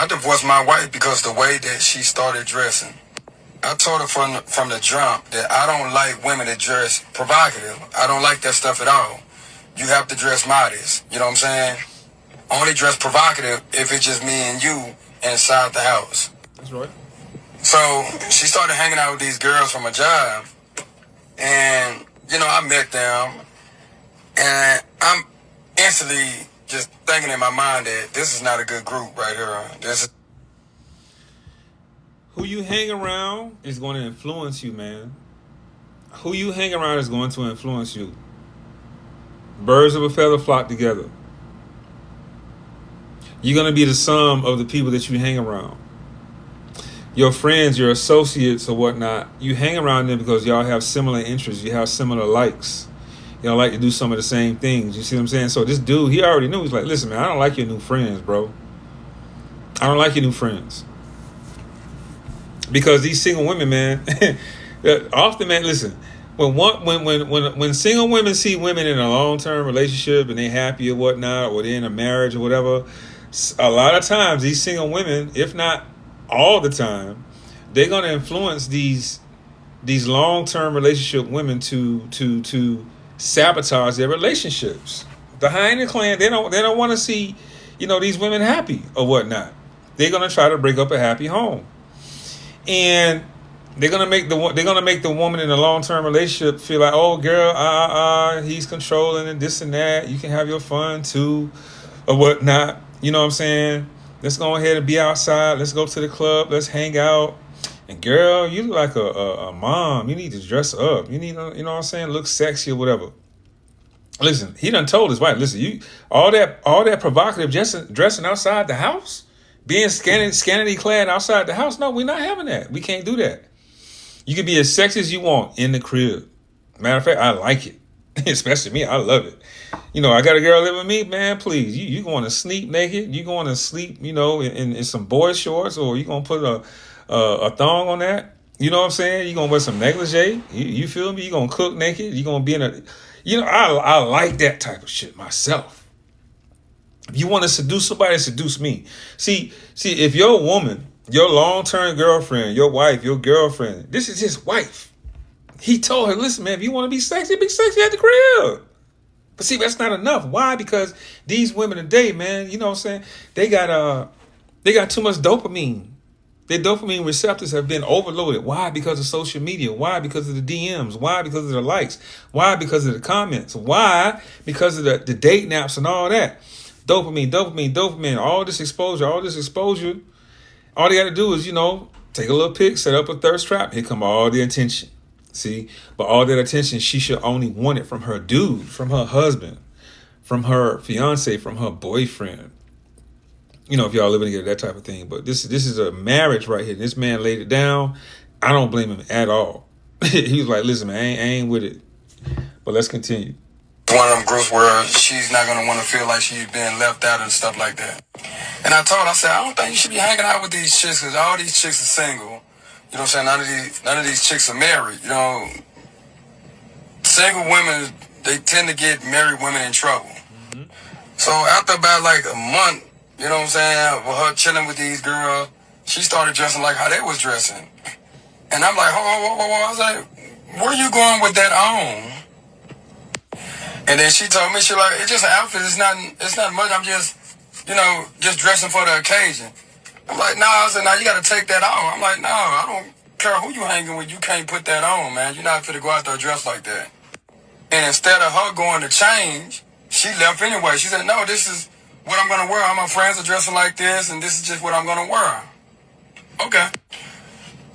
I divorced my wife because the way that she started dressing. I told her from the jump that I don't like women that dress provocative. I don't like that stuff at all. You have to dress modest. You know what I'm saying? Only dress provocative if it's just me and you inside the house. That's right. So she started hanging out with these girls from a job, and I met them, and I'm instantly just thinking in my mind that this is not a good group right here. Who you hang around is going to influence you, man. Who you hang around is going to influence you. Birds of a feather flock together. You're going to be the sum of the people that you hang around. Your friends, your associates or whatnot, you hang around them because y'all have similar interests. You have similar likes. Y'all like to do some of the same things. You see what I'm saying? So this dude, he already knew. He's like, listen, man, I don't like your new friends, bro. I don't like your new friends. Because these single women, man, often, man, listen, when single women see women in a long-term relationship and they're happy or whatnot, or they're in a marriage or whatever, a lot of times these single women, if not all the time, they're going to influence these long-term relationship women to sabotage their relationships. Behind the clan, they don't want to see, these women happy or whatnot. They're going to try to break up a happy home. And they're gonna make the woman in a long-term relationship feel like, oh girl, he's controlling and this and that. You can have your fun too, or whatnot. You know what I'm saying? Let's go ahead and be outside. Let's go to the club. Let's hang out. And girl, you look like a mom. You need to dress up. You need to, you know what I'm saying, look sexy or whatever. Listen, he done told his wife, listen, you all that provocative dressing outside the house. Being scantily clad outside the house, no, we're not having that. We can't do that. You can be as sexy as you want in the crib. Matter of fact, I like it. Especially me, I love it. I got a girl living with me, man, please. You going to sleep naked? You going to sleep, in some boy shorts, or you going to put a thong on that? You know what I'm saying? You going to wear some negligee? You feel me? You going to cook naked? You going to be in a... I like that type of shit myself. If you want to seduce somebody, seduce me. See, if your woman, your long-term girlfriend, your wife, your girlfriend, this is his wife. He told her, listen, man, if you want to be sexy at the crib. But see, that's not enough. Why? Because these women today, man, you know what I'm saying? They got too much dopamine. Their dopamine receptors have been overloaded. Why? Because of social media. Why? Because of the DMs. Why? Because of the likes. Why? Because of the comments. Why? Because of the date naps and all that. Dopamine, all this exposure. All they got to do is, take a little pic, set up a thirst trap. Here come all the attention. See? But all that attention, she should only want it from her dude, from her husband, from her fiance, from her boyfriend. If y'all living together, that type of thing. But this is a marriage right here. This man laid it down. I don't blame him at all. He was like, listen, man, I ain't with it. But let's continue. One of them groups where she's not going to want to feel like she's being left out and stuff like that. And I said, I don't think you should be hanging out with these chicks because all these chicks are single. You know what I'm saying? None of these chicks are married. Single women, they tend to get married women in trouble. Mm-hmm. So after about like a month, you know what I'm saying, with her chilling with these girls, she started dressing like how they was dressing. And I'm like, whoa. I was like, where you going with that on? And then she told me, she like, it's just an outfit. It's not much. I'm just, just dressing for the occasion. I'm like, no. I said, no, you got to take that on. I'm like, no, I don't care who you hanging with. You can't put that on, man. You're not fit to go out there dressed like that. And instead of her going to change, she left anyway. She said, no, this is what I'm going to wear. All my friends are dressing like this, and this is just what I'm going to wear. Okay.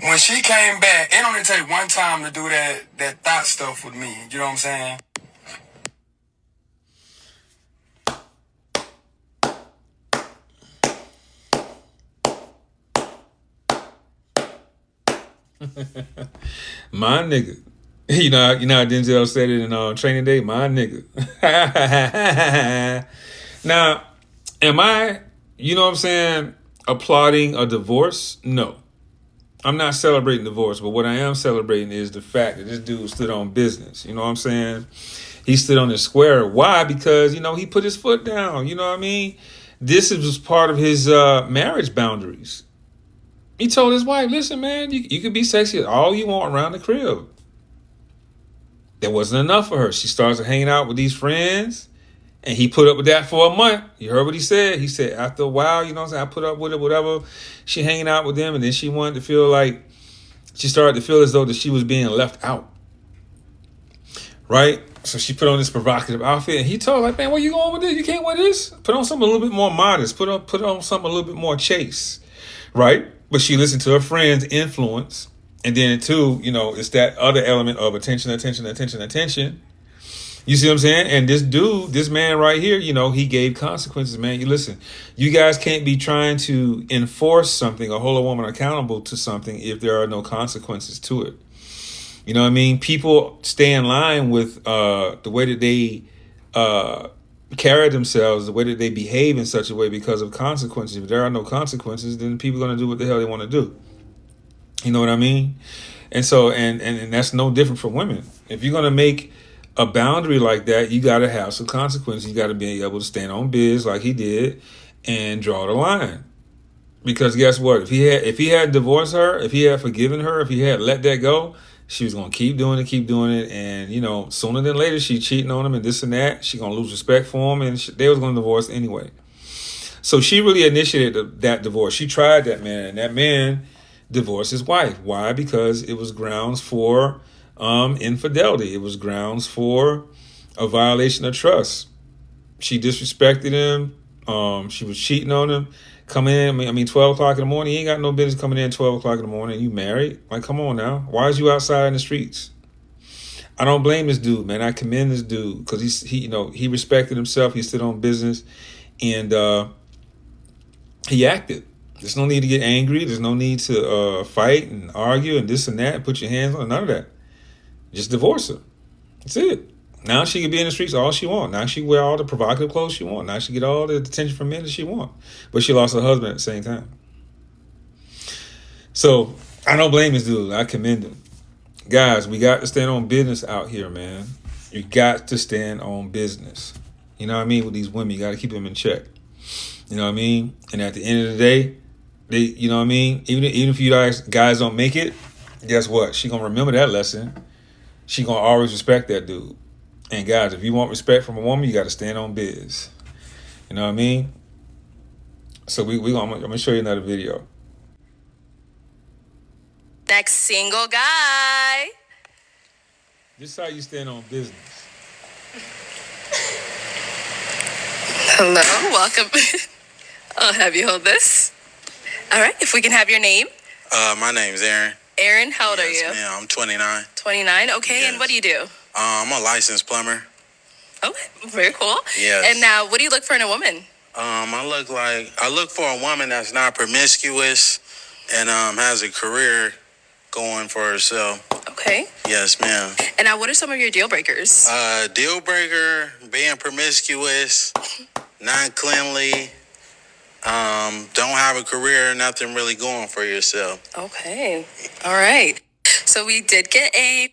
When she came back, it only take one time to do that thought stuff with me. You know what I'm saying? My nigga. You know how Denzel said it in Training Day? My nigga. Now, am I, applauding a divorce? No. I'm not celebrating divorce, but what I am celebrating is the fact that this dude stood on business. You know what I'm saying? He stood on his square. Why? Because, he put his foot down. You know what I mean? This was part of his marriage boundaries. He told his wife, listen, man, you can be sexy all you want around the crib. That wasn't enough for her. She starts hanging out with these friends, and he put up with that for a month. You heard what he said? He said, after a while, you know what I'm saying, I put up with it, whatever. She hanging out with them, and then she wanted to feel like, she started to feel as though that she was being left out. Right? So she put on this provocative outfit, and he told her, like, man, where you going with this? You can't wear this? Put on something a little bit more modest. Put on something a little bit more chaste. Right? But she listened to her friend's influence. And then, too, you know, it's that other element of attention. You see what I'm saying? And this man right here, you know, he gave consequences, man. You listen, you guys can't be trying to enforce something or hold a woman accountable to something if there are no consequences to it. You know what I mean? People stay in line with the way that they carry themselves, the way that they behave in such a way because of consequences. If there are no consequences, then people are going to do what the hell they want to do. You know what I mean? And so, and that's no different for women. If you're going to make a boundary like that, you got to have some consequences. You got to be able to stand on biz like he did and draw the line. Because guess what? If he had divorced her, if he had forgiven her, if he had let that go, she was going to keep doing it. And, you know, sooner than later, she cheating on him and this and that. She going to lose respect for him, and they was going to divorce anyway. So she really initiated that divorce. She tried that man, and that man divorced his wife. Why? Because it was grounds for infidelity. It was grounds for a violation of trust. She disrespected him. She was cheating on him. Coming in, 12 o'clock in the morning. You ain't got no business coming in 12 o'clock in the morning. You married? Like, come on now. Why is you outside in the streets? I don't blame this dude, man. I commend this dude because he respected himself. He stood on business, and he acted. There's no need to get angry. There's no need to fight and argue and this and that and put your hands on it. None of that. Just divorce her. That's it. Now she can be in the streets all she wants. Now she can wear all the provocative clothes she wants. Now she get all the attention from men that she wants. But she lost her husband at the same time. So I don't blame this dude. I commend him. Guys, we got to stand on business out here, man. You got to stand on business. You know what I mean? With these women, you got to keep them in check. You know what I mean? And at the end of the day, you know what I mean? Even if you guys don't make it, guess what? She going to remember that lesson. She going to always respect that dude. And guys, if you want respect from a woman, you got to stand on biz. You know what I mean? So I'm going to show you another video. Next single guy. This is how you stand on business. Hello, welcome. I'll have you hold this. All right, if we can have your name. My name's Aaron. Aaron, how old are you? Yes, ma'am. I'm 29. 29, okay. Yes. And what do you do? I'm a licensed plumber. Okay, very cool. Yes. And now, what do you look for in a woman? I look for a woman that's not promiscuous and has a career going for herself. Okay. Yes, ma'am. And now, what are some of your deal breakers? Deal breaker, being promiscuous, not cleanly, don't have a career, nothing really going for yourself. Okay. All right. So we did get a...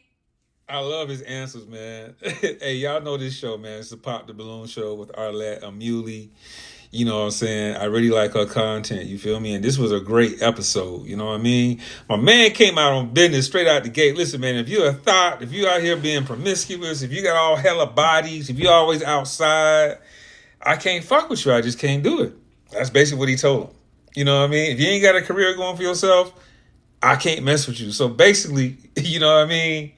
I love his answers, man. Hey, y'all know this show, man. It's the Pop the Balloon show with Arlette Amuli. You know what I'm saying? I really like her content, you feel me? And this was a great episode, you know what I mean? My man came out on business straight out the gate. Listen, man, if you're a thought, if you out here being promiscuous, if you got all hella bodies, if you always outside, I can't fuck with you. I just can't do it. That's basically what he told him. You know what I mean? If you ain't got a career going for yourself, I can't mess with you. So basically, you know what I mean?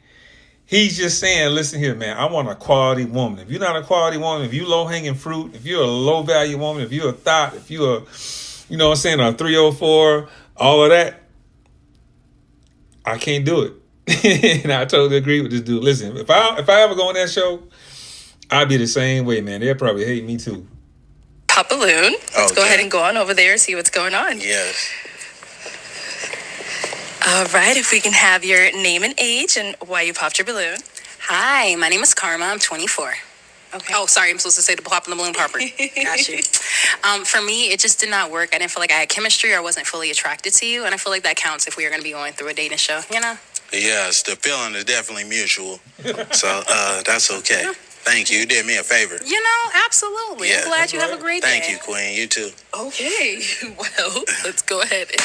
He's just saying, listen here, man, I want a quality woman. If you're not a quality woman, if you low-hanging fruit, if you're a low-value woman, if you're a thought, if you're a, you know what I'm saying, a 304, all of that, I can't do it. And I totally agree with this dude. Listen, if I ever go on that show, I'd be the same way, man. They'll probably hate me too. Pop balloon. Let's go ahead and go on over there and see what's going on. Yes. All right, if we can have your name and age and why you popped your balloon. Hi, my name is Karma. I'm 24. Okay. Oh, sorry, I'm supposed to say the pop in the balloon part. Got you. For me, it just did not work. I didn't feel like I had chemistry or I wasn't fully attracted to you. And I feel like that counts if we are going to be going through a dating show, you know? Yes, the feeling is definitely mutual. So that's okay. Thank you. You did me a favor. You know, absolutely. I'm glad you have a great day. Thank you, Queen. You too. Okay, well, let's go ahead. You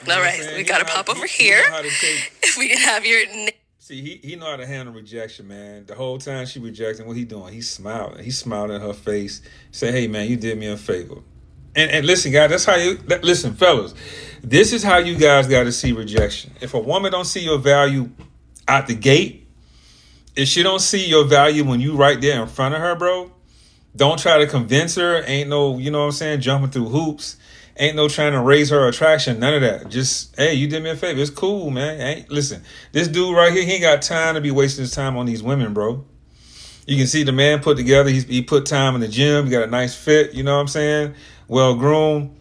know All what I'm right, saying? we He gotta know how- pop over he here. know how to take- If we can have your name. See, he know how to handle rejection, man. The whole time she rejecting, what he doing? He's smiling. He's smiling in her face. Say, hey, man, you did me a favor. And listen, guys, that's how you listen, fellas. This is how you guys got to see rejection. If a woman don't see your value out the gate, if she don't see your value when you right there in front of her, bro, don't try to convince her. Ain't no, you know what I'm saying, jumping through hoops. Ain't no trying to raise her attraction. None of that. Just, hey, you did me a favor. It's cool, man. Listen, this dude right here, he ain't got time to be wasting his time on these women, bro. You can see the man put together. He put time in the gym. He got a nice fit. You know what I'm saying? Well groomed.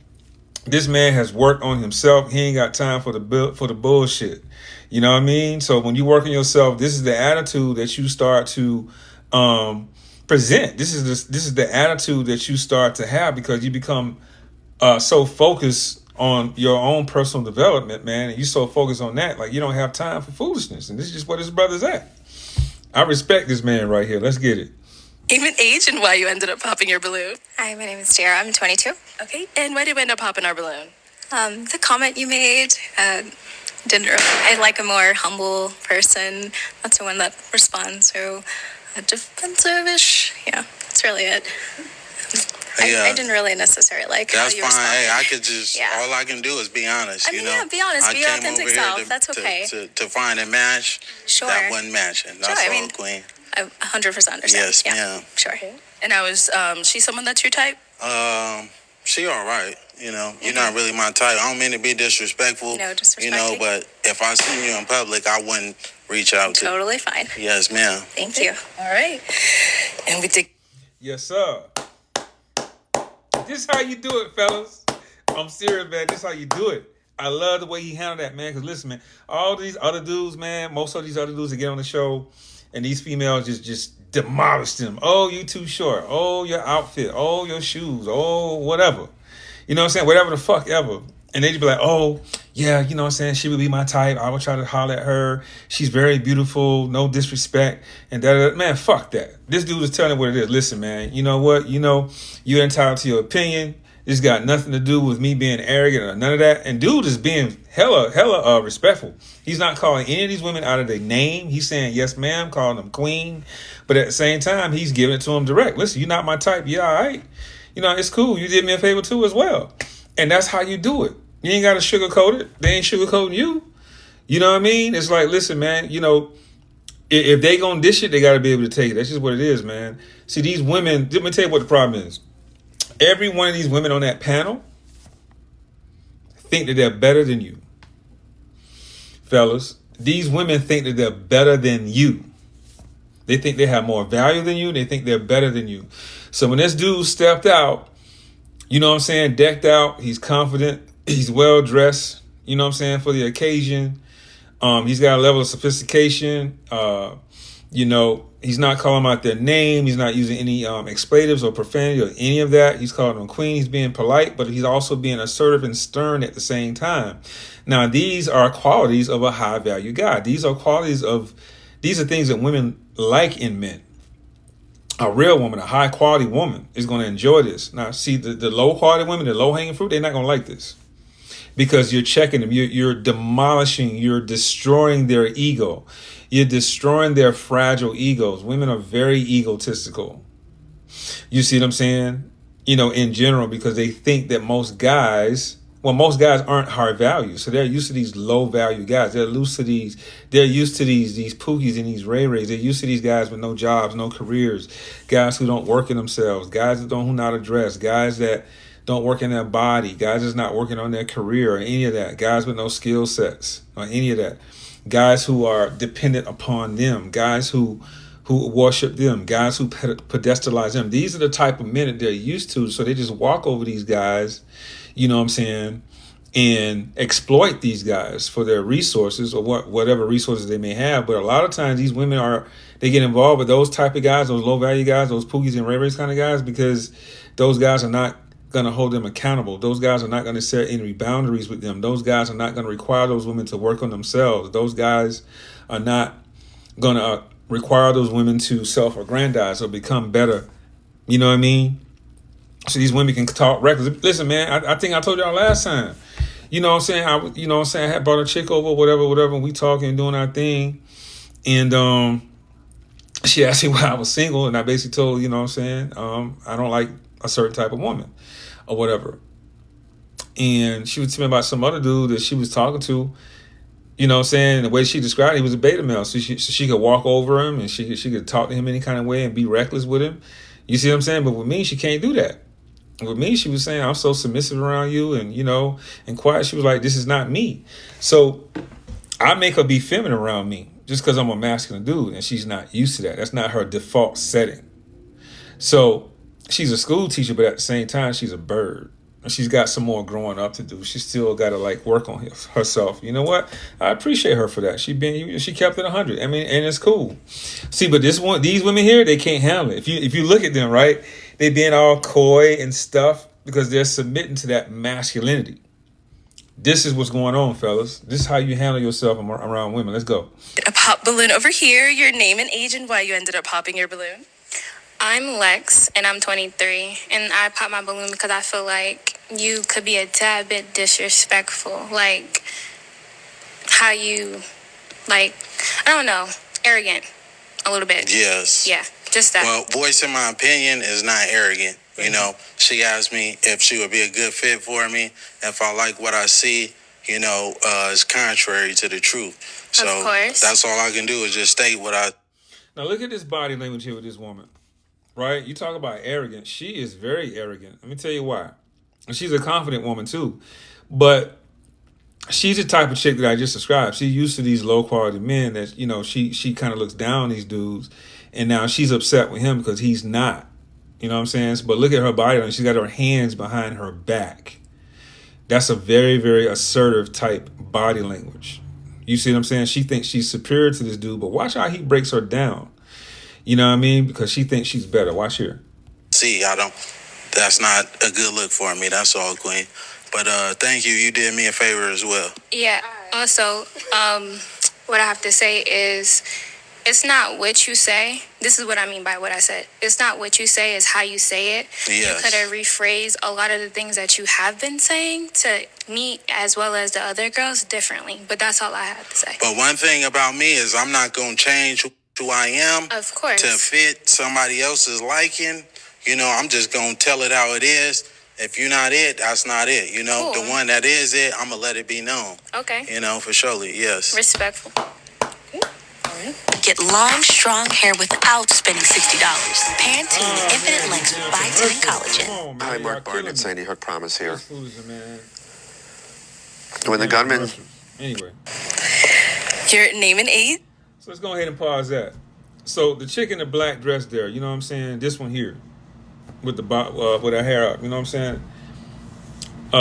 This man has worked on himself. He ain't got time for the bullshit. You know what I mean? So when you work on yourself, this is the attitude that you start to present. This is the attitude that you start to have because you become so focused on your own personal development, man, and you so focused on that, like you don't have time for foolishness. And this is just what his brother's at. I respect this man right here. Let's get it. Even age and why you ended up popping your balloon. Hi, my name is Tara. I'm 22. Okay, and why did we end up popping our balloon? The comment you made, I like a more humble person, not someone that responds so defensive-ish. Yeah, that's really it. I didn't really necessarily like how That's you fine. responded. Hey, I could just, Yeah. all I can do is be honest, I mean, you know? yeah, be honest. I Be your came authentic over here self. That's okay. To find a match Sure. that wasn't matching. That's Sure, I all, mean, Queen. I 100% understand. Yes, yeah. ma'am. Sure. And I was, she's someone that's your type? She all right, you know. You're not really my type. I don't mean to be disrespectful. No, you know, disrespecting. but if I seen you in public, I wouldn't reach out to. Totally fine. Yes, ma'am. Thank you. All right. And we did. Yes, sir. This how you do it, fellas. I'm serious, man. This how you do it. I love the way he handled that, man. Because listen, man, all these other dudes, man, most of these other dudes that get on the show, and these females just demolish them. Oh, you too short. Oh, your outfit. Oh, your shoes. Oh, whatever. You know what I'm saying? Whatever the fuck ever. And they just be like, oh, yeah, you know what I'm saying? She would be my type. I would try to holler at her. She's very beautiful. No disrespect. And that, man, fuck that. This dude is telling what it is. Listen, man, you know what? You know, you're entitled to your opinion. This got nothing to do with me being arrogant or none of that. And dude is being hella respectful. He's not calling any of these women out of their name. He's saying, yes, ma'am, calling them queen. But at the same time, he's giving it to them direct. Listen, you're not my type. Yeah, all right. You know, it's cool. You did me a favor too as well. And that's how you do it. You ain't got to sugarcoat it. They ain't sugarcoating you. You know what I mean? It's like, listen, man, you know, if they gonna dish it, they got to be able to take it. That's just what it is, man. See, these women, let me tell you what the problem is. Every one of these women on that panel think that they're better than you. Fellas, these women think that they're better than you. They think they have more value than you. They think they're better than you. So when this dude stepped out, you know what I'm saying, decked out, he's confident, he's well dressed, you know what I'm saying, for the occasion. He's got a level of sophistication. You know, he's not calling them out their name. He's not using any expletives or profanity or any of that. He's calling them queen. He's being polite, but he's also being assertive and stern at the same time. Now, these are qualities of a high value guy. These are things that women like in men. A real woman, a high quality woman is going to enjoy this. Now, see, the low quality women, the low hanging fruit, they're not going to like this because you're checking them. You're demolishing, you're destroying their ego. You're destroying their fragile egos. Women are very egotistical. You see what I'm saying? You know, in general, because they think that most guys aren't high value. So they're used to these low value guys. They're used to these pookies and these ray-rays. They're used to these guys with no jobs, no careers, guys who don't work in themselves, guys who not dress, guys that don't work in their body, guys that's not working on their career or any of that, guys with no skill sets or any of that, guys who are dependent upon them, guys who worship them, guys who pedestalize them. These are the type of men that they're used to. So they just walk over these guys, you know what I'm saying, and exploit these guys for their resources or whatever resources they may have. But a lot of times these women they get involved with those type of guys, those low value guys, those pookies and ray-rays kind of guys, because those guys are not going to hold them accountable. Those guys are not going to set any boundaries with them. Those guys are not going to require those women to work on themselves. Those guys are not going to require those women to self-aggrandize or become better. You know what I mean? So these women can talk reckless. Listen, man, I think I told y'all last time. You know what I'm saying? I had brought a chick over, whatever, and we talking and doing our thing. And she asked me why I was single, and I basically told her, you know what I'm saying, I don't like a certain type of woman or whatever. And she was telling me about some other dude that she was talking to. You know what I'm saying? The way she described it, he was a beta male. So she could walk over him and she could talk to him any kind of way and be reckless with him. You see what I'm saying? But with me, she can't do that. With me, she was saying, I'm so submissive around you and, you know, and quiet. She was like, this is not me. So I make her be feminine around me just because I'm a masculine dude and she's not used to that. That's not her default setting. So she's a school teacher, but at the same time, she's a bird. She's got some more growing up to do. She's still got to like work on herself. You know what? I appreciate her for that. She kept it 100. I mean, and it's cool. See, but these women here, they can't handle it. If you look at them, right, they being all coy and stuff because they're submitting to that masculinity. This is what's going on, fellas. This is how you handle yourself around women. Let's go. A pop balloon over here. Your name and age and why you ended up popping your balloon. I'm Lex, and I'm 23, and I pop my balloon because I feel like you could be a tad bit disrespectful, like how you, like, I don't know, arrogant a little bit. Yes. Yeah, just that. Well, voicing my opinion is not arrogant. You know, she asked me if she would be a good fit for me. If I like what I see, you know, it's contrary to the truth. So of course. That's all I can do is just state what I. Now look at this body language here with this woman. Right? You talk about arrogant. She is very arrogant. Let me tell you why. And she's a confident woman too. But she's the type of chick that I just described. She's used to these low quality men that, you know, she kind of looks down on these dudes. And now she's upset with him because he's not. You know what I'm saying? But look at her body language. She's got her hands behind her back. That's a very, very assertive type body language. You see what I'm saying? She thinks she's superior to this dude, but watch how he breaks her down. You know what I mean? Because she thinks she's better. Watch here. See, that's not a good look for me. That's all, Queen. But thank you. You did me a favor as well. Yeah. Also, what I have to say is it's not what you say. This is what I mean by what I said. It's not what you say, it's how you say it. Yes. You could have rephrased a lot of the things that you have been saying to me as well as the other girls differently. But that's all I have to say. But one thing about me is I'm not going to change who I am Of course. to fit somebody else's liking. You know, I'm just going to tell it how it is. If you're not it, that's not it. You know, Cool. The one that is it, I'm going to let it be known. Okay. You know, for surely, yes. Respectful. Get long, strong hair without spending $60. Pantene Infinite Length Biotin Collagen. Hi, Mark Barnett, Sandy Hook Promise here. Man. When the gunman... Anyway. Your name and age. So let's go ahead and pause that. So the chick in the black dress there, you know what I'm saying? This one here, with her hair up, you know what I'm saying?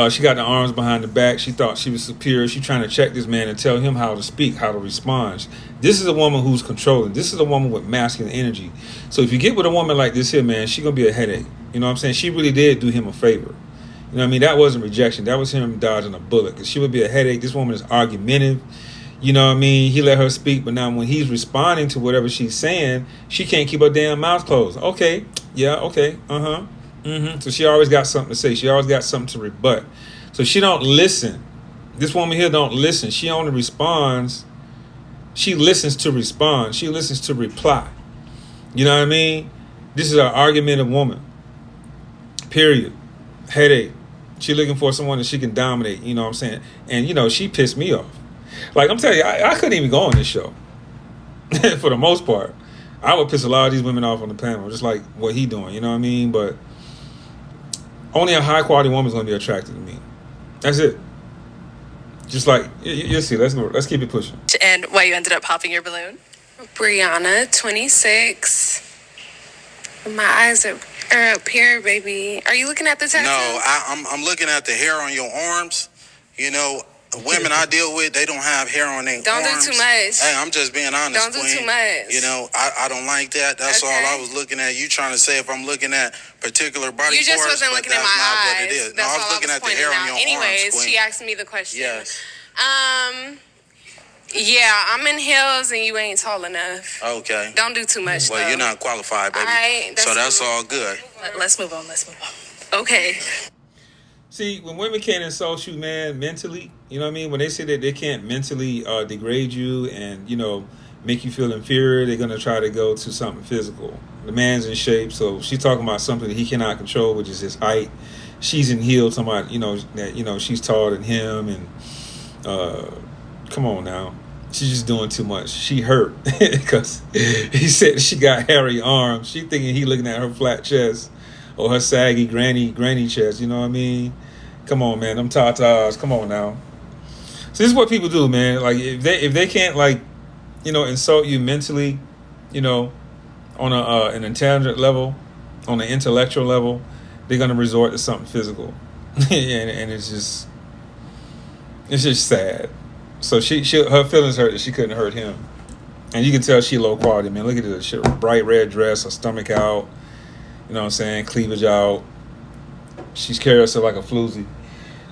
She got the arms behind the back. She thought she was superior. She trying to check this man and tell him how to speak, how to respond. This is a woman who's controlling. This is a woman with masculine energy. So if you get with a woman like this here, man, she gonna be a headache. You know what I'm saying? She really did do him a favor. You know what I mean? That wasn't rejection. That was him dodging a bullet. Because she would be a headache. This woman is argumentative. You know what I mean? He let her speak, but now when he's responding to whatever she's saying, she can't keep her damn mouth closed. Okay. Yeah, okay. Uh-huh. Mm-hmm. So she always got something to say. She always got something to rebut. So she don't listen. This woman here don't listen. She only responds. She listens to respond. She listens to reply. You know what I mean? This is an argumentative woman. Period. Headache. She looking for someone that she can dominate. You know what I'm saying? And, you know, she pissed me off. Like, I'm telling you, I couldn't even go on this show. For the most part. I would piss a lot of these women off on the panel. Just like what he doing. You know what I mean? But only a high-quality woman is going to be attracted to me. That's it. Just like, you'll see. Let's keep it pushing. And why you ended up popping your balloon. Brianna, 26. My eyes are up here, baby. Are you looking at the tattoo? No, I'm looking at the hair on your arms. You know, women I deal with, they don't have hair on their Don't arms. do too much. Hey, I'm just being honest, Don't do Queen. too much. You know, I don't like that. That's Okay. all I was looking at. You trying to say if I'm looking at particular body You just parts, wasn't but looking at that's my not eyes. what it is. That's No, I all was looking at the pointing hair on out. your Anyways, arms, Queen. she asked me the question. Yes. Yeah, I'm in heels and you ain't tall enough. Okay. Don't do too much. Well, though. you're not qualified, baby. All right, so that's cool. all good. Let's move on. Okay. See, when women can't insult you, man, mentally, you know what I mean? When they say that they can't mentally degrade you and, make you feel inferior, they're going to try to go to something physical. The man's in shape, so she's talking about something that he cannot control, which is his height. She's in heels, talking about, that, she's taller than him. And come on now. She's just doing too much. She hurt because he said she got hairy arms. She thinking he looking at her flat chest or her saggy granny chest. You know what I mean? Come on, man. Them tatas. Come on now. So this is what people do, man. Like if they can't insult you mentally, on an intelligent level, on an intellectual level, they're gonna resort to something physical, and it's just sad. So her feelings hurt that she couldn't hurt him, and you can tell she low quality, man. Look at this shit, bright red dress, her stomach out, you know what I'm saying, cleavage out. She's carrying herself like a floozy.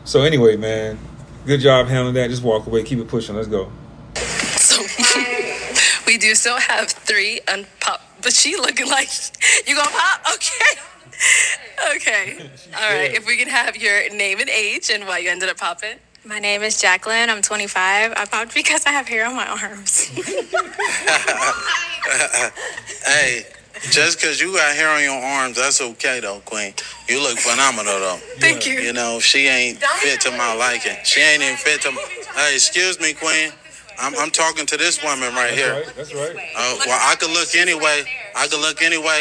So anyway, man, good job handling that. Just walk away, keep it pushing. Let's go. So we do still have 3 unpop, but she looking like you gonna pop? Okay. All right. If we can have your name and age and why you ended up popping. My name is Jacqueline. I'm 25. I popped because I have hair on my arms. Hey, just because you got hair on your arms, that's okay, though, Queen. You look phenomenal, though. Thank you. You know, she ain't fit to my liking. She ain't even fit to Hey, excuse me, Queen. I'm talking to this woman right here. That's right. Well, I could look anyway. I could look any way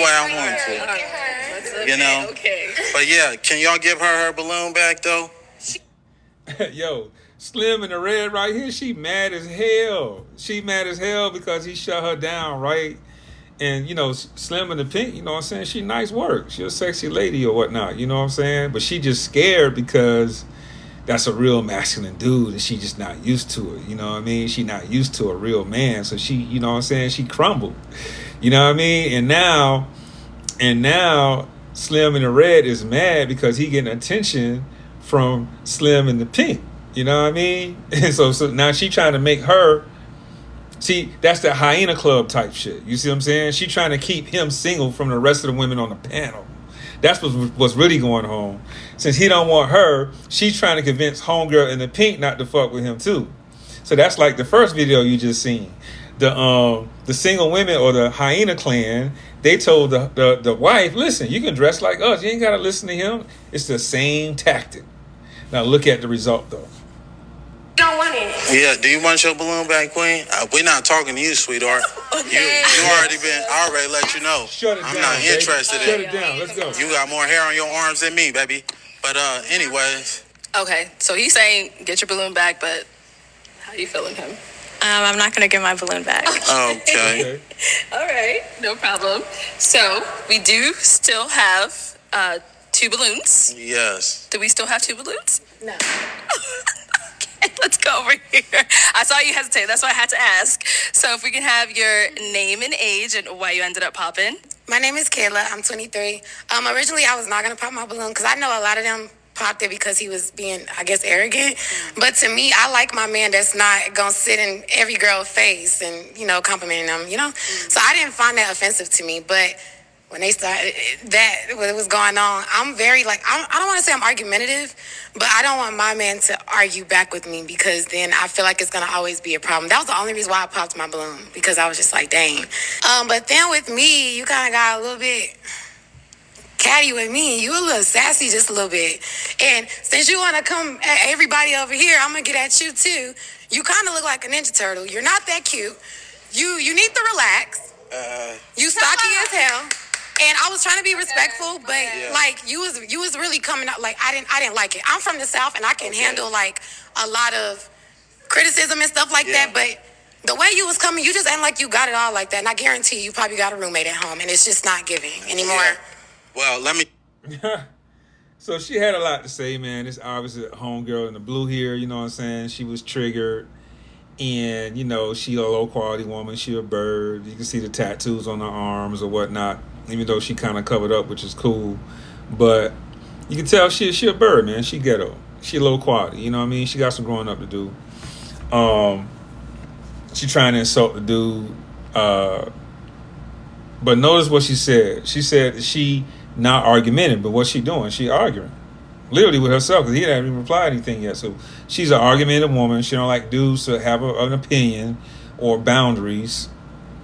I want to. You know? Okay. But yeah, can y'all give her balloon back, though? Yo, Slim in the red right here, she mad as hell. She mad as hell because he shut her down, right? And, Slim in the pink, you know what I'm saying? She nice work. She a sexy lady or whatnot, you know what I'm saying? But she just scared because that's a real masculine dude and she just not used to it, you know what I mean? She not used to a real man, so she, you know what I'm saying? She crumbled, you know what I mean? And now Slim in the red is mad because he getting attention from Slim in the pink, you know what I mean? And so now she trying to make her, see, that's the hyena club type shit. You see what I'm saying? She trying to keep him single from the rest of the women on the panel. That's what's really going on. Since he don't want her, she's trying to convince homegirl in the pink not to fuck with him too. So that's like the first video you just seen. The single women or the hyena clan, they told the wife, listen, you can dress like us. You ain't got to listen to him. It's the same tactic. Now look at the result though. Don't want it. Yeah, do you want your balloon back, Queen? We're not talking to you, sweetheart. Okay. You already been, I already let you know. Shut it I'm down, not baby. interested Shut in it down. Let's go. You got more hair on your arms than me, baby. But anyways. Okay. So he's saying get your balloon back, but how you feeling him? I'm not going to get my balloon back. Okay. All right. No problem. So we do still have 2 balloons. Yes. Do we still have 2 balloons? No. Okay, let's go over here. I saw you hesitate. That's why I had to ask. So if we can have your name and age and why you ended up popping. My name is Kayla. I'm 23. Originally, I was not going to pop my balloon because I know a lot of them popped it because he was being, I guess, arrogant. But to me, I like my man that's not going to sit in every girl's face and, complimenting them, So I didn't find that offensive to me. But when they started what was going on, I'm very, I don't want to say I'm argumentative, but I don't want my man to argue back with me because then I feel like it's going to always be a problem. That was the only reason why I popped my balloon, because I was just like, dang. But then with me, you kind of got a little bit catty with me. You a little sassy just a little bit. And since you want to come at everybody over here, I'm going to get at you too. You kind of look like a Ninja Turtle. You're not that cute. You need to relax. You stocky as hell. And I was trying to be respectful, but you was really coming out like I didn't like it. I'm from the South and I can handle a lot of criticism and stuff like that, but the way you was coming, you just ain't like you got it all like that. And I guarantee you probably got a roommate at home and it's just not giving anymore. Yeah. Well, let me. So she had a lot to say, man. It's obviously a homegirl in the blue here, you know what I'm saying? She was triggered. And, she a low quality woman. She a bird. You can see the tattoos on her arms or whatnot, even though she kind of covered up, which is cool. But you can tell she a bird, man. She ghetto. She low quality, you know what I mean? She got some growing up to do. She trying to insult the dude. But notice what she said. She said she not argumentative, but what she doing? She arguing. Literally with herself, because he hadn't even replied anything yet. So she's an argumentative woman. She don't like dudes to have an opinion or boundaries.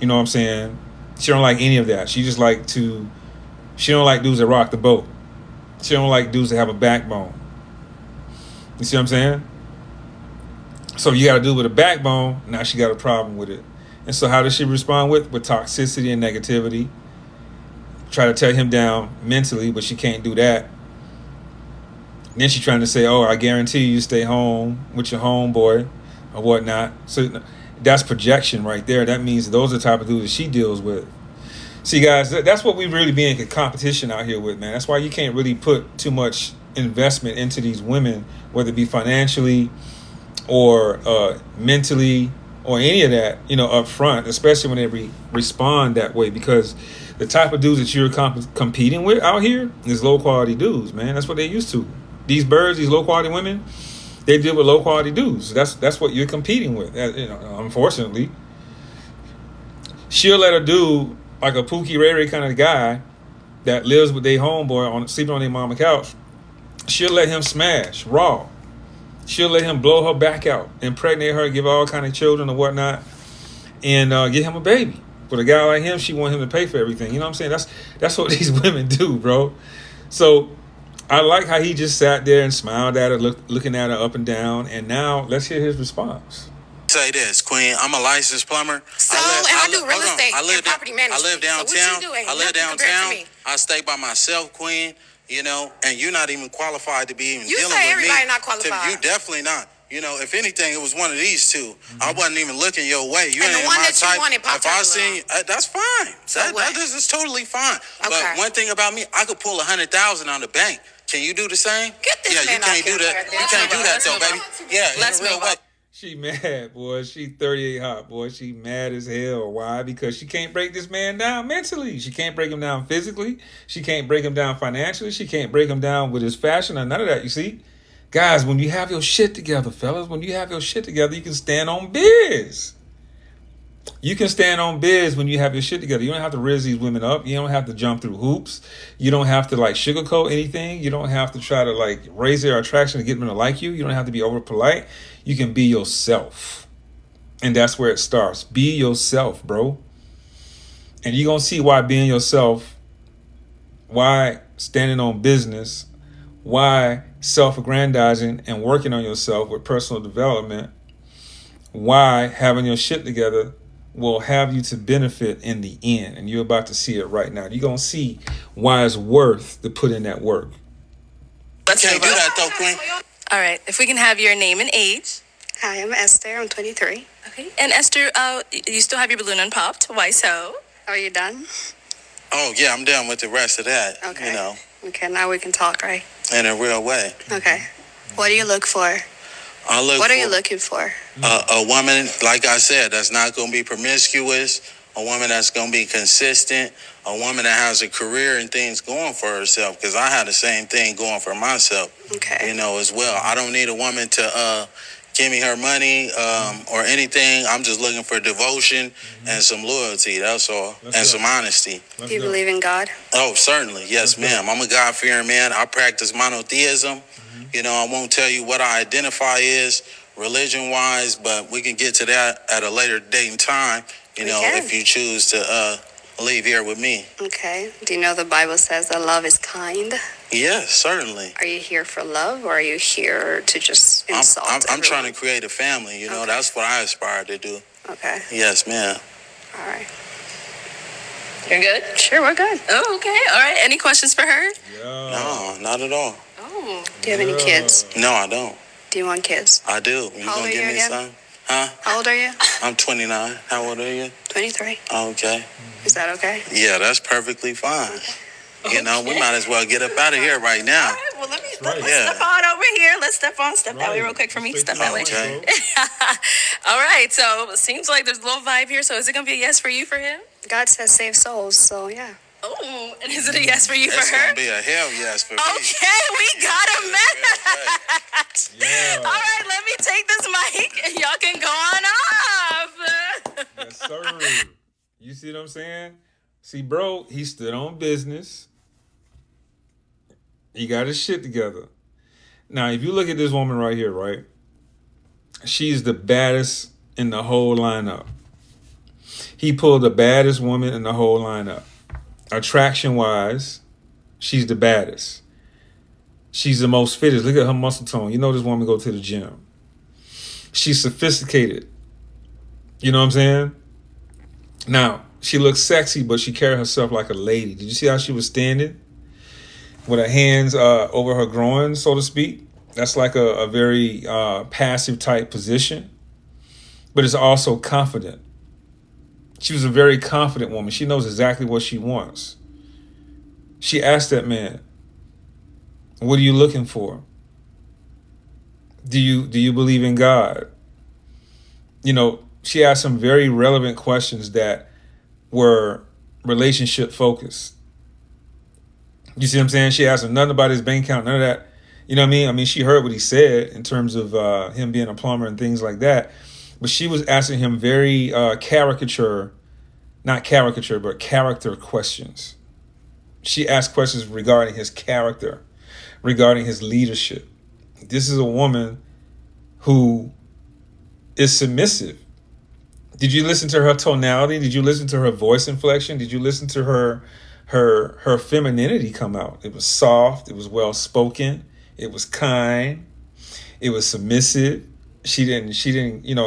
You know what I'm saying? She don't like any of that. She don't like dudes that rock the boat. She don't like dudes that have a backbone. You see what I'm saying? So you got a dude with a backbone. Now she got a problem with it. And so how does she respond with toxicity and negativity? Try to tear him down mentally, but she can't do that. Then she's trying to say, oh, I guarantee you stay home with your homeboy or whatnot. So that's projection right there. That means those are the type of dudes that she deals with. See, guys, that's what we really be in competition out here with, man. That's why you can't really put too much investment into these women, whether it be financially or mentally or any of that, up front, especially when they respond that way, because the type of dudes that you're competing with out here is low-quality dudes, man. That's what they're used to. These birds, these low-quality women, they deal with low-quality dudes. That's what you're competing with, unfortunately. She'll let a dude, like a Pookie Ray Ray kind of guy that lives with their homeboy sleeping on their mama couch, she'll let him smash raw. She'll let him blow her back out, impregnate her, give her all kind of children or whatnot, and get him a baby. With a guy like him, she want him to pay for everything. You know what I'm saying? That's what these women do, bro. So I like how he just sat there and smiled at her, looking at her up and down. And now let's hear his response. Say this, Queen. I'm a licensed plumber. I do real estate and property management. I live downtown. So what you do ain't nothing compared to me. I stay by myself, Queen. And you're not even qualified to be even You dealing say with me. everybody not qualified. You definitely not. If anything, it was one of these two. I wasn't even looking your way. You And ain't the one my that you type. wanted popped If I up seen, that's fine. So That is totally fine. Okay. But one thing about me, I could pull 100,000 on the bank. Can you do the same? Get this yeah, man you can't off do here. that. You can't do that though, baby. Yeah, Let's in a real move way. on. She mad, boy. She 38 hot, boy. She mad as hell. Why? Because she can't break this man down mentally. She can't break him down physically. She can't break him down financially. She can't break him down with his fashion or none of that, you see? Guys, when you have your shit together, fellas, when you have your shit together, you can stand on biz. You can stand on biz when you have your shit together. You don't have to rizz these women up. You don't have to jump through hoops. You don't have to sugarcoat anything. You don't have to try to raise their attraction to get them to like you. You don't have to be over polite. You can be yourself. And that's where it starts. Be yourself, bro. And you're going to see why being yourself, why standing on business, why self-aggrandizing and working on yourself with personal development, why having your shit together will have you to benefit in the end. And you're about to see it right now. You're going to see why it's worth to put in that work. Can't do that though, Queen. All right, if we can have your name and age. Hi, I'm Esther. I'm 23. Okay. And Esther, you still have your balloon unpopped. Why so? Are you done? Oh, yeah, I'm done with the rest of that. Okay. Okay, now we can talk, right? In a real way. Okay. What do you look for? What are you looking for? A woman, like I said, that's not going to be promiscuous. A woman that's going to be consistent. A woman that has a career and things going for herself. Because I had the same thing going for myself. Okay. As well. I don't need a woman to give me her money or anything. I'm just looking for devotion and some loyalty. That's all. Some honesty. Do you believe in God? Oh, certainly. Yes, ma'am. I'm a God-fearing man. I practice monotheism. I won't tell you what I identify as religion-wise, but we can get to that at a later date and time, if you choose to leave here with me. Okay. Do you know the Bible says that love is kind? Yes, certainly. Are you here for love, or are you here to just insult I'm trying to create a family, okay. That's what I aspire to do. Okay. Yes, ma'am. All right. You're good? Sure, we're good. Oh, okay. All right. Any questions for her? No, not at all. Oh. Do you have any kids? No, I don't. Do you want kids? I do. You gonna give me some? Huh? How old are you? I'm 29. How old are you? 23. Okay. Is that okay? Yeah, that's perfectly fine. Okay. We might as well get up out of here right now. All right, well, let's step on over here. Let's step that way real quick for me. Step that way. Okay. All right, so it seems like there's a little vibe here. So is it going to be a yes for you for him? God says save souls, so yeah. Oh, and is it a yes for you That's for her? gonna be a hell yes for me. Okay, we got a match. Yeah. All right, let me take this mic and y'all can go on off. Yes, sir. You see what I'm saying? See, bro, he stood on business. He got his shit together. Now, if you look at this woman right here, right? She's the baddest in the whole lineup. He pulled the baddest woman in the whole lineup. Attraction-wise, she's the baddest. She's the most fittest. Look at her muscle tone. You know this woman go to the gym. She's sophisticated. You know what I'm saying? Now, she looks sexy, but she carried herself like a lady. Did you see how she was standing? With her hands over her groin, so to speak. That's like a very passive type position. But it's also confident. She was a very confident woman. She knows exactly what she wants. She asked that man, what are you looking for? Do you believe in God? You know, she asked some very relevant questions that were relationship focused. You see what I'm saying? She asked him nothing about his bank account, none of that. You know what I mean? I mean, she heard what he said in terms of him being a plumber and things like that. But she was asking him very character questions. She asked questions regarding his character, regarding his leadership. This is a woman who is submissive. Did you listen to her tonality? Did you listen to her voice inflection? Did you listen to her femininity come out? It was soft. It was well spoken. It was kind. It was submissive. She didn't,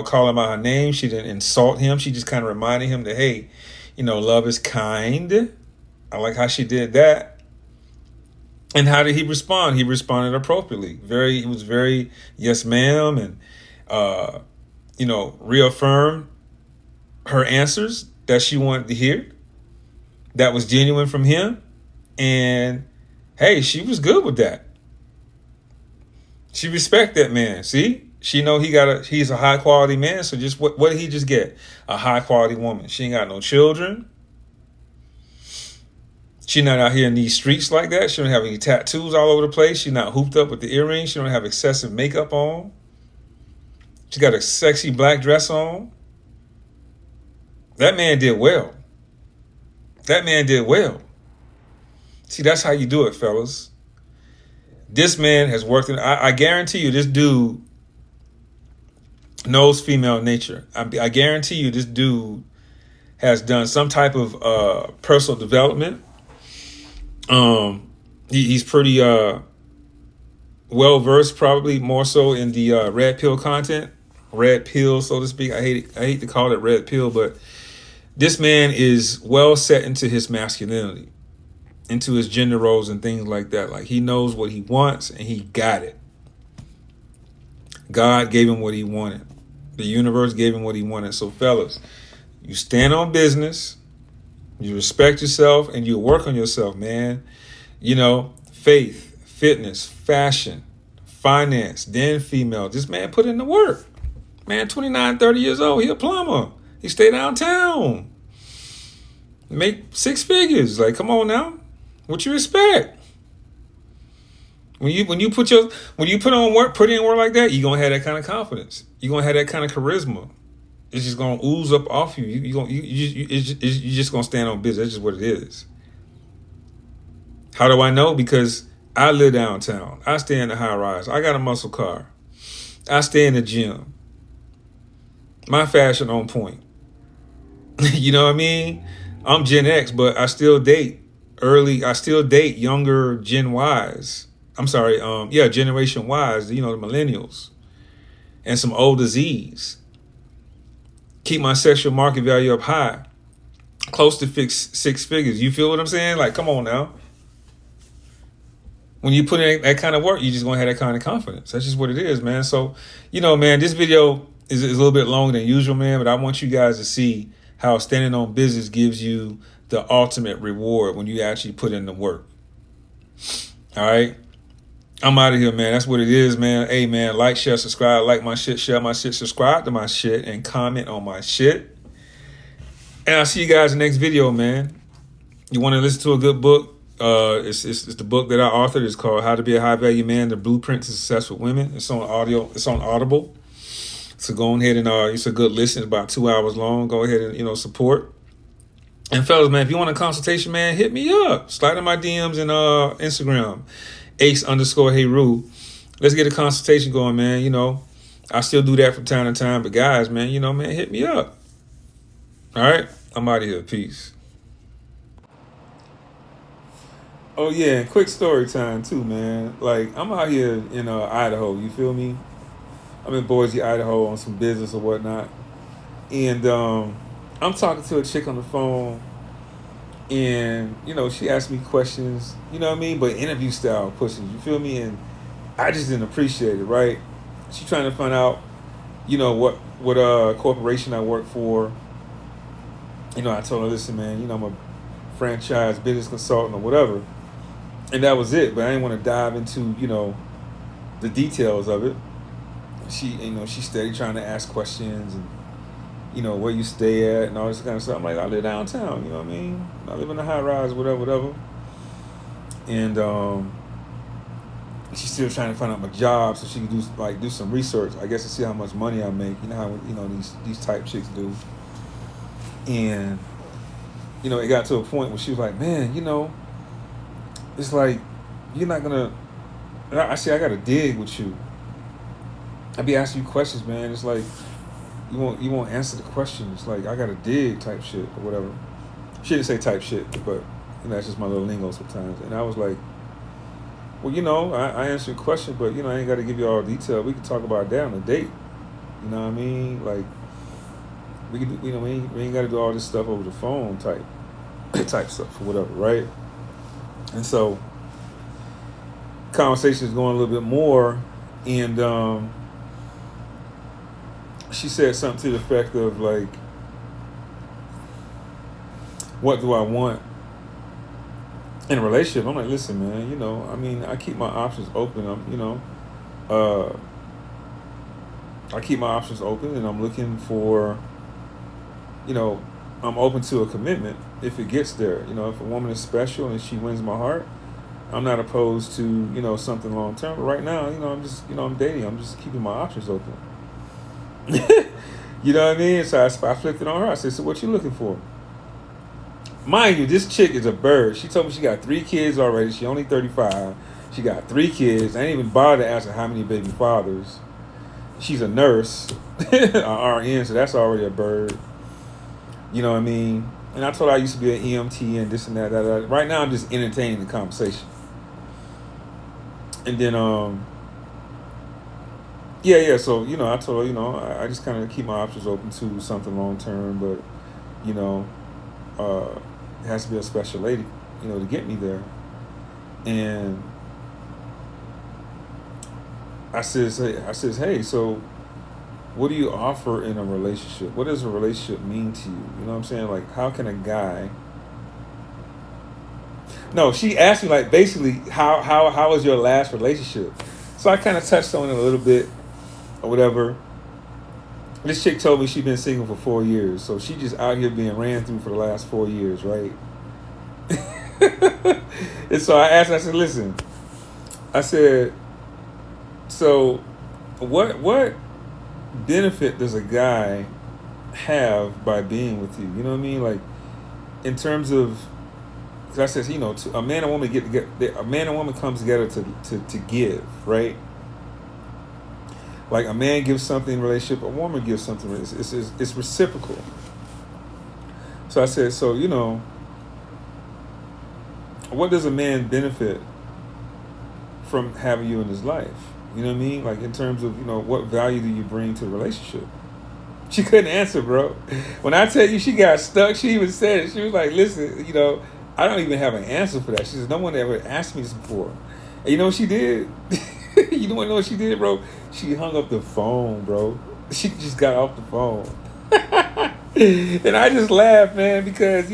call him out her name. She didn't insult him. She just kind of reminded him that, hey, love is kind. I like how she did that. And how did he respond? He responded appropriately. He was very yes, ma'am, and reaffirmed her answers that she wanted to hear. That was genuine from him. And hey, she was good with that. She respect that man. See? She know he's a high quality man. So just what did he just get? A high quality woman. She ain't got no children. She not out here in these streets like that. She don't have any tattoos all over the place. She not hooped up with the earrings. She don't have excessive makeup on. She got a sexy black dress on. That man did well. That man did well. See, that's how you do it, fellas. This man has worked in, I guarantee you this dude knows female nature. I guarantee you this dude has done some type of personal development. He's pretty well versed, probably more so in the red pill content. Red pill, so to speak. I hate to call it red pill, but this man is well set into his masculinity, into his gender roles and things like that. Like, he knows what he wants and he got it. God gave him what he wanted. The universe gave him what he wanted. So fellas, you stand on business, you respect yourself, and you work on yourself, man. Faith, fitness, fashion, finance, then female. This man put in the work. Man, 29, 30 years old, he a plumber. He stay downtown. Make 6 figures. Like, come on now. What you expect? When you put in work like that, you're gonna have that kind of confidence. You're gonna have that kind of charisma. It's just gonna ooze up off you. You're just gonna stand on business. That's just what it is. How do I know? Because I live downtown. I stay in the high rise. I got a muscle car. I stay in the gym. My fashion on point. You know what I mean? I'm Gen X, but I still date younger Gen Ys. I'm sorry, Generation Ys, the millennials. And some older Zs. Keep my sexual market value up high. Close to 6 figures. You feel what I'm saying? Like, come on now. When you put in that kind of work, you're just going to have that kind of confidence. That's just what it is, man. So, man, this video is a little bit longer than usual, man. But I want you guys to see how standing on business gives you the ultimate reward when you actually put in the work. All right? I'm out of here, man. That's what it is, man. Hey, man, like, share, subscribe. Like my shit, share my shit, subscribe to my shit, and comment on my shit. And I'll see you guys in the next video, man. you want to listen to a good book, it's the book that I authored. It's called How to Be a High Value Man: The Blueprint to Success with Women. It's on audio. It's on Audible. So go ahead and it's a good listen. It's about 2 hours long. Go ahead and support. And fellas, man, if you want a consultation, man, hit me up. Slide in my DMs and Instagram, Ace_Heru. Let's get a consultation going, man. I still do that from time to time. But guys, man, man, hit me up. All right, I'm out of here. Peace. Oh yeah, and quick story time too, man. Like I'm out here in Idaho. You feel me? I'm in Boise, Idaho, on some business or whatnot, and I'm talking to a chick on the phone, and she asked me questions. You know what I mean? But interview style questions. You feel me? And I just didn't appreciate it. Right? She trying to find out, what corporation I work for. I told her, listen, man, I'm a franchise business consultant or whatever. And that was it. But I didn't want to dive into, the details of it. She's steady trying to ask questions and, where you stay at and all this kind of stuff. I'm like, I live downtown, you know what I mean? I live in a high rise, whatever. And she's still trying to find out my job so she can do some research, I guess, to see how much money I make. You know how, these type chicks do. And, it got to a point where she was like, man, it's like, you're not going to, I got to dig with you. I be asking you questions, man. It's like, you won't answer the question. It's like, I got to dig type shit or whatever. She didn't say type shit, but, that's just my little lingo sometimes. And I was like, well, I answer your question, but, I ain't got to give you all detail. We can talk about that on a date. You know what I mean? Like, we can, we ain't got to do all this stuff over the phone type stuff or whatever, right? And so, conversation is going a little bit more, and she said something to the effect of like, what do I want in a relationship? I'm like, listen, man, I keep my options open. I keep my options open, and I'm looking for, I'm open to a commitment if it gets there. If a woman is special and she wins my heart, I'm not opposed to, something long term. But right now, I'm just, I'm dating. I'm just keeping my options open. You know what I mean? So I flipped it on her. I said, so what you looking for? Mind you, this chick is a bird. She told me she got 3 kids already. She only 35. She got 3 kids. I ain't even bother to ask her how many baby fathers. She's a nurse, a RN, so that's already a bird. You know what I mean? And I told her I used to be an EMT and this and that. Right now, I'm just entertaining the conversation. And then, yeah. So, I told her, I just kind of keep my options open to something long term, but, it has to be a special lady, to get me there. And I says, hey, so what do you offer in a relationship? What does a relationship mean to you? You know what I'm saying? Like, how can a guy... No, she asked me, like, basically, how was your last relationship? So I kind of touched on it a little bit or whatever. This chick told me she'd been single for 4 years. So she just out here being ran through for the last 4 years, right? And so I asked her, I said, listen, I said, so what benefit does a guy have by being with you? You know what I mean? Like, in terms of, because I says, a man and woman a man and woman comes together to give, right? Like, a man gives something in a relationship, a woman gives something. It's reciprocal. So I said, so, what does a man benefit from having you in his life? You know what I mean? Like, in terms of, what value do you bring to the relationship? She couldn't answer, bro. When I tell you she got stuck, she even said it. She was like, listen, I don't even have an answer for that. She says, no one ever asked me this before. And you know what she did? You want to know what she did, bro? She hung up the phone, bro. She just got off the phone. And I just laughed, man, because,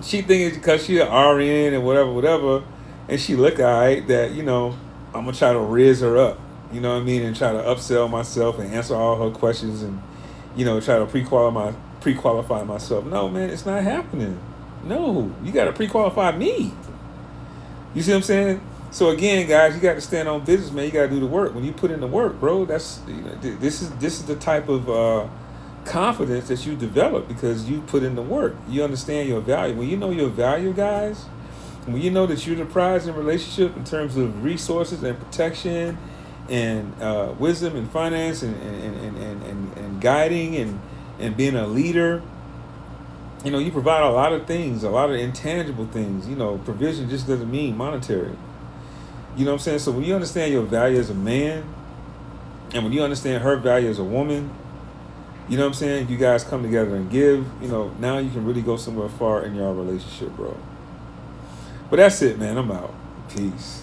she thinks because she an RN and whatever, and she look all right, that, I'm going to try to riz her up, you know what I mean, and try to upsell myself and answer all her questions and, try to pre-qualify myself. No, man, it's not happening. No, you got to pre-qualify me. You see what I'm saying? So again, guys, you got to stand on business, man. You got to do the work. When you put in the work, bro, that's this is the type of confidence that you develop because you put in the work. You understand your value. When you know your value, guys, when you know that you're the prize in a relationship in terms of resources and protection and wisdom and finance and guiding and being a leader, you know, you provide a lot of things, a lot of intangible things. You know, provision just doesn't mean monetary. You know what I'm saying? So when you understand your value as a man and when you understand her value as a woman, you know what I'm saying? You guys come together and give, you know, now you can really go somewhere far in your relationship, bro. But that's it, man. I'm out. Peace.